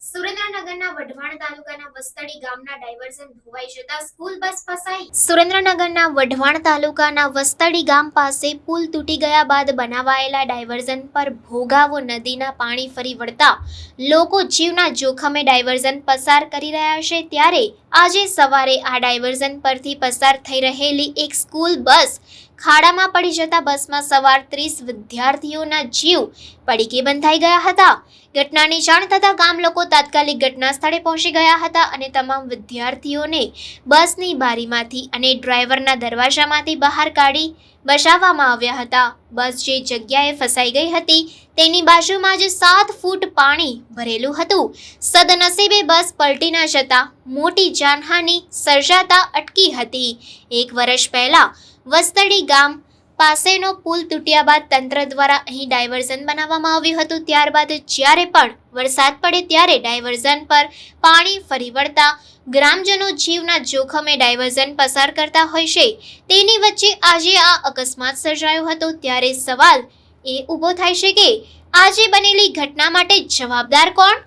સુરેન્દ્રનગરના વઢવાણ તાલુકાના વસ્તડી ગામના ડાયવર્ઝન ધોવાઈ જતા સ્કૂલ બસ ફસાઈ. સુરેન્દ્રનગરના વઢવાણ તાલુકાના વસ્તડી ગામ પાસે પુલ તૂટી ગયા બાદ બનાવાયેલા ડાયવર્ઝન પર ભોગાવો નદીના પાણી ફરી વળતા લોકો જીવના જોખમે ડાયવર્ઝન પસાર કરી રહ્યા છે. ત્યારે આજે સવારે આ ડાયવર્ઝન પરથી પસાર થઈ રહેલી એક સ્કૂલ બસ ખાડામાં પડી જતા બસમાં સવાર 30 વિદ્યાર્થીઓના જીવ પડીકે બંધાઈ ગયા હતા. ઘટનાની જાણ થતાં ગામ લોકો તાત્કાલિક ઘટના સ્થળે પહોંચી ગયા હતા અને તમામ વિદ્યાર્થીઓને બસની બારીમાંથી અને ડ્રાઈવરના દરવાજામાંથી બહાર કાઢી બચાવવામાં આવ્યા હતા. બસ જે જગ્યાએ ફસાઈ ગઈ હતી તેની બાજુમાં જ 7 ફૂટ પાણી ભરેલું હતું. સદનસીબે બસ પલટી ન જતા મોટી જાનહાનિ સર્જાતા અટકી હતી. 1 વર્ષ પહેલા વસ્તડી ગામ પાસેનો પુલ તૂટ્યા બાદ તંત્ર દ્વારા અહીં ડાયવર્ઝન બનાવવામાં આવ્યું હતું. ત્યારબાદ જ્યારે પણ વરસાદ પડે ત્યારે ડાયવર્ઝન પર પાણી ફરી વળતા ગ્રામજનો જીવના જોખમે ડાયવર્ઝન પસાર કરતા હોય છે. તેની વચ્ચે આજે આ અકસ્માત સર્જાયો હતો. ત્યારે સવાલ એ ઊભો થાય છે કે આજે બનેલી ઘટના માટે જવાબદાર કોણ?